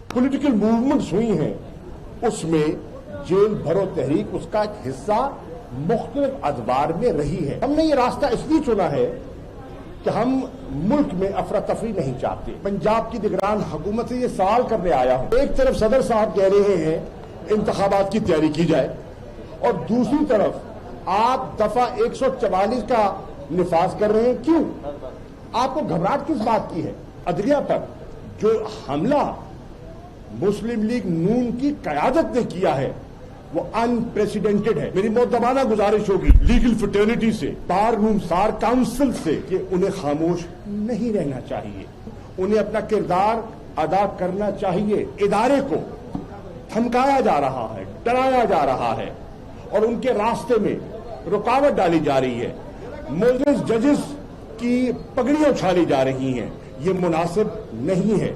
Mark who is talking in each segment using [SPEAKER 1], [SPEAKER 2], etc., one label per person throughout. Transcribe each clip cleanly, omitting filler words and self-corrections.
[SPEAKER 1] Political movements हुई हैं, उसमें jail भरो तहरीक उसका एक हिस्सा मुख्तलिफ अदवार में रही है। हमने ये रास्ता इसलिए चुना है कि हम मुल्क में अफरा तफरी नहीं चाहते। पंजाब की निगरान हुकूमत से ये सवाल करने आया हूं। एक तरफ सदर साहब कह रहे हैं इंतखाबात की तैयारी की जाए, और दूसरी तरफ आप दफा 144 का निफाज कर रहे हैं। क्यों? आपको घबराहट किस बात की है? अदलिया पर जो हमला मुस्लिम लीग नून की कयादत ने किया है वो अनप्रेसिडेंटेड है। मेरी मुद्दबाना गुजारिश होगी लीगल फ्रेटर्निटी से, बार रूम सार काउंसिल से कि उन्हें खामोश नहीं रहना चाहिए, उन्हें अपना किरदार अदा करना चाहिए। इदारे को धमकाया जा रहा है, डराया जा रहा है और उनके रास्ते में रुकावट डाली जा रही है। मुल्ज़िम जजेस की पगड़ियां उछाली जा रही हैं। ये मुनासिब नहीं है।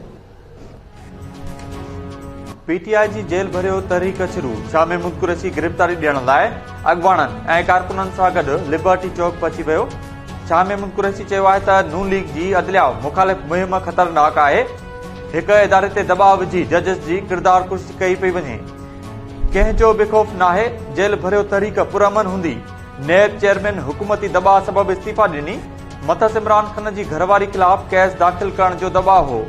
[SPEAKER 2] पीटीआई जी जेल भरियो तहरीक शुरू। शामे महमूद कुरैशी गिरफ़्तारी ॾियण लाइ अॻवाननि ऐं कारकुननि सां गॾु लिबर्टी चौक पहुची वियो। शामे महमूद कुरैशी चयो आहे त नून लीग जी अदलिया मुखालिफ़ मुहिम ख़तरनाक आहे। हिक इदारे ते दबाव विझी जजिस जी किरदार कुर्सी कई पई वञे। कंहिंजो बि ख़ौफ़ नाहे। जेल भरियो तहरीक पुरअमन हूंदी। नेब चेयरमैन हुकूमती दबाव सबबि इस्तीफ़ा ॾिनी। मथस इमरान खान जी घरवारी ख़िलाफ़ केस दाख़िल करण जो दबाव हो।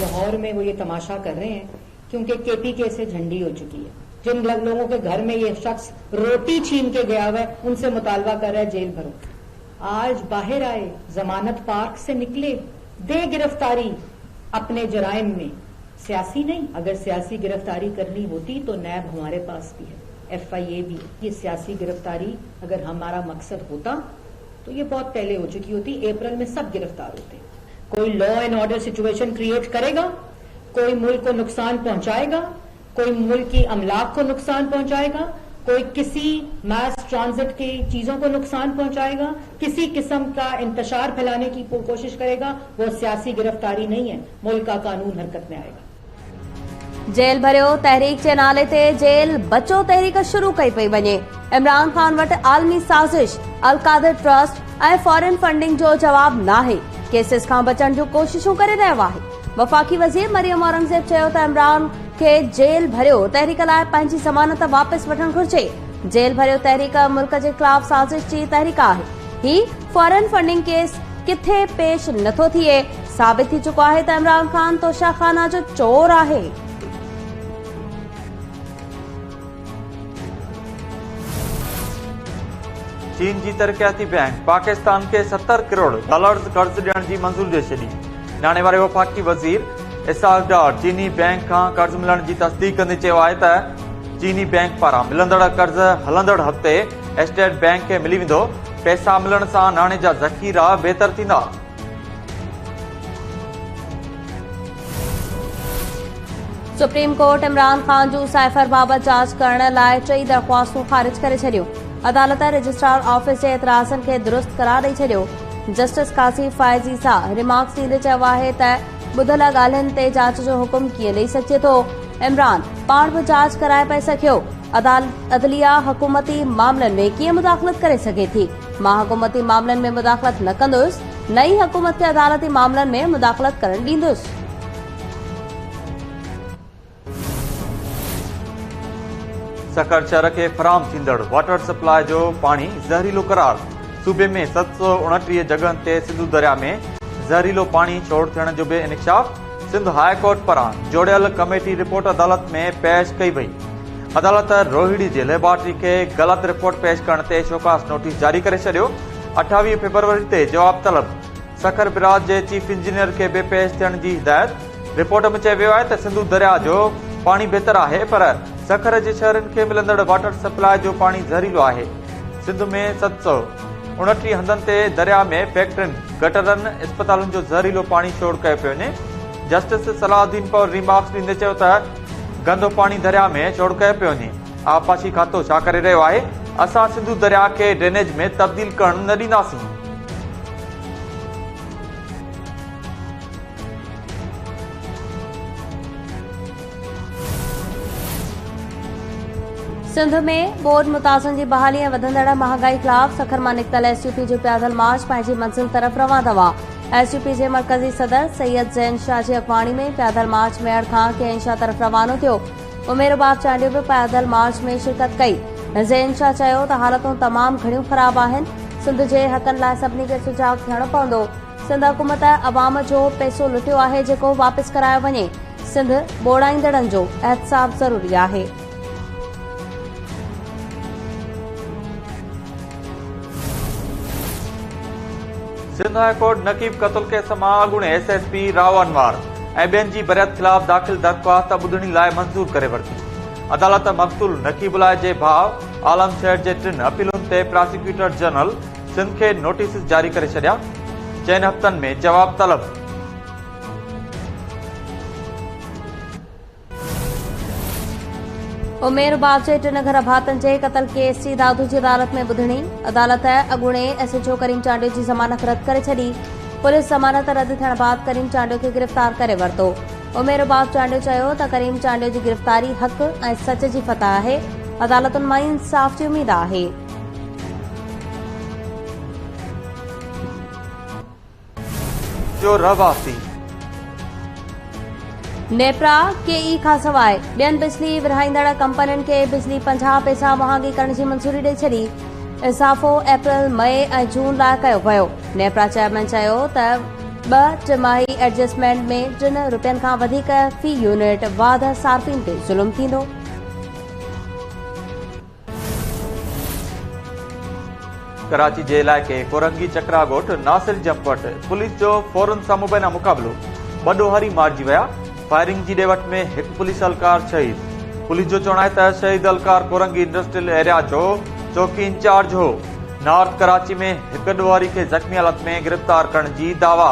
[SPEAKER 3] लाहौर में वो ये तमाशा कर रहे हैं क्योंकि केपीके से झंडी हो चुकी है। जिन लोगों के घर में ये शख्स रोटी छीन के गया हुआ है उनसे मुतालबा कर रहा है जेल भरो। आज बाहर आए, जमानत पार्क से निकले, दे गिरफ्तारी अपने जराइम में। सियासी नहीं, अगर सियासी गिरफ्तारी करनी होती तो नैब हमारे पास भी है, FIA भी। ये सियासी गिरफ्तारी अगर हमारा मकसद होता तो ये बहुत पहले हो चुकी होती। अप्रैल में सब गिरफ्तार होते। कोई law and order situation create करेगा, कोई मुल्क को नुकसान पहुंचाएगा, कोई मुल्क की अमलाक को नुकसान पहुंचाएगा, कोई किसी मास ट्रांजिट की चीजों को नुकसान पहुंचाएगा, किसी किस्म का इंतशार फैलाने की कोशिश करेगा, वो सियासी गिरफ्तारी नहीं है, मुल्क का कानून हरकत में आएगा।
[SPEAKER 4] जेल भरियो तहरीक जे नाले ते जेल बचो तहरीक शुरू कई पई वञे। इमरान खान वटि आलमी साज़िश, अल कादिर ट्रस्ट ऐं फॉरेन फंडिंग जो जवाब नाहे। केसिस खां बचण जूं कोशिशूं करे रहियो आहे। वफ़ाक़ी वज़ीर मरियम औरंगज़ेब चयो त इमरान खे जेल भरियो तहरीक लाइ पंहिंजी ज़मानत वापसि वठणु घुर्जे। जेल भरियो तहरीक मुल्क जे ख़िलाफ़ साज़िश जी तहरीक आहे। ही फॉरेन फंडिंग केस किथे पेश नथो थिए। साबित थी चुको आहे त इमरान खान तोशाखाना जो चोर आहे।
[SPEAKER 2] चीन जी तरक्याती बैंक पाकिस्तान के 70 करोड़ डॉलर्स कर्ज ॾियण जी मंज़ूरी ॾेई छॾी। नाणे वारे वफ़ाक़ी वज़ीर इसाक डार चीनी बैंक खां कर्ज मिलण जी तस्दीक कंदे चयो आहे त चीनी बैंक पारां मिलंदड़ कर्ज हलंदड़ हफ़्ते स्टेट बैंक खे मिली वेंदो। पैसा मिलण सां नाणे जा ज़ख़ीरा बहितर थींदा।
[SPEAKER 4] सुप्रीम कोर्ट इमरान खान जूं साइफर बाबति जांच करण लाइ 3 दरख़्वास्तूं ख़ारिज करे छॾियूं। अदालत रजिस्ट्रार ऑफिस जे एतिराज़नि खे दुरुस्त करार ॾेई छॾियो। जस्टिस कासिफ फाइज़ी सां रिमार्क्स ॾींदे चयो आहे त ॿुधल ॻाल्हियुनि ते जांच जो हुकुम कीअं ॾेई सघिजे थो। इमरान पाण बि जांच कराए पए सघियो। अदलिया हुकूमती मामलनि में कीअं मुदाख़लत करे सघे थी। मां हुकूमती मामलनि में मुदाख़लत न कंदुसि, नई हुकूमत खे अदालती मामलनि में मुदाख़लत करणु ॾींदुसि।
[SPEAKER 2] सखर शहर के फराम थींदड़ वाटर सप्लाई जो पानी ज़हरीलो करार। सूबे में 729 जगहनि ते सिंधु दरिया में ज़हरीलो पानी छोड़ थियण जो बि इंकशाफ। सिंध हाई कोर्ट पारां जोड़ियल कमेटी रिपोर्ट अदालत में पेश कई वई। अदालत रोहिड़ी जे लेबोरेटरी खे ग़लति रिपोर्ट पेश करण ते शोकास नोटिस जारी करे छॾियो। 28 फरवरी ते जवाब तलब। सखर बिराज जे चीफ इंजीनियर खे बि पेश थियण जी हिदायत। रिपोर्ट में चयो वियो आहे त सिंधु दरिया जो पानी बहितर आहे, पर सखर जे शहरनि खे मिलंदड़ वाटर सप्लाई जो पानी ज़हरीलो आहे। सिंध में 729 हंधनि ते दरिया में फैक्ट्रियुनि, गटरनि, अस्पतालुनि जो ज़हरीलो पानी छोड़ कयो पियो वञे। जस्टिस सलाहुद्दीन पौर रिमार्क्स ॾींदे चयो त गंदो पानी दरिया में छोड़ कयो पियो वञे। आबपाशी खातो छा करे रहियो आहे? असां सिंधु दरिया खे ड्रेनेज में तब्दील करणु न ॾींदासीं।
[SPEAKER 4] सिंध में बोर्ड मुताज़िन जी बहाली ऐं वधंदड़ महांगाई ख़िलाफ़ सखर मां निकतल एसयूपी जो पैदल मार्च पंहिंजी मंज़िल तरफ़ रवाना दवा। एसयूपी जे मरकज़ी सदर सैयद ज़ैन शाह जी अॻवाणी में पैदल मार्च मेड़ खां केन शाह तरफ़ रवानो थियो। उमेर बाब चांडियो बि पैदल मार्च में शिरकत कई। ज़ैन शाह चयो त हालतूं तमाम घणियूं ख़राब आहिनि। सिंध जे हक़नि लाइ सभिनी खे सुजाॻ थियणो पवंदो। सिंध हुकूमत अवाम जो पैसो लुटियो आहे जेको वापसि करायो वञे। सिंध ॿोड़ाईंदड़नि जो एहतसाब ज़रूरी आहे।
[SPEAKER 2] सिंध हाई कोर्ट नकीब क़त्ल केस मां अॻूणे एसएसपी राव अनवार ऐं ॿियनि जी बरियत ख़िलाफ़ दाख़िल दरख़्वास्त ॿुधणी लाइ मंज़ूर करे वरिती। अदालत मक़तूल नकीबुल्लाह जे भाउ आलमशहर जे 3 अपीलुनि ते प्रोसिक्यूटर जनरल सिंध खे नोटिस जारी करे छॾिया। 4 हफ़्तनि में जवाब तलब।
[SPEAKER 4] उमेर बाब जे 3 घर भातनि जे क़त्ल केस जी दादू जी अदालत में ॿुधणी। अदालत अॻूणे एसएचओ करीम चांडियो जी ज़मानत रद्द करे छॾी। पुलिस ज़मानत रद्द थियण बाद करीम चांडियो खे गिरफ़्तार करे वरितो। उमेर बाब चांडियो चयो त करीम चांडियो जी गिरफ़्तारी हक़ ऐं सच जी फतह आहे। अदालतुनि मां इंसाफ़ जी उमीद आहे।
[SPEAKER 2] जो रहवासी
[SPEAKER 4] नेप्रा केई खां सवाइ ॿियनि बिजली विरहाईंदड़ कंपनियुनि खे बिजली 50 पैसा महांगी करण जी मंज़ूरी ॾेई छॾी। इज़ाफ़ो अप्रैल मई ऐं जून लाइ कयो वियो। नेप्रा चेयरमैन चयो त 2 टिमाही एडजस्टमेंट में 3 रुपयनि खां वधीक फी यूनिट वाध सार्फिन ते ज़ुल्म थींदो।
[SPEAKER 2] कराची जे इलाइक़े कोरंगी चकरा ॻोठ नासिर जंपट पुलिस जो फौरन सां मुबैना मुक़ाबिलो। 2 ॾोहारी मारिजी विया। फायरिंग जी ॾेवट में 1 पुलिस एहलकार शहीद। पुलिस जो चवणु आहे त शहीद एहलकार कोरंगी इंडस्ट्रियल एरिया जो चौकी इंचार्ज हो। नॉर्थ कराची में 1 ॾोहारी खे ज़ख़्मी हालत में गिरफ़्तार करण जी दावा।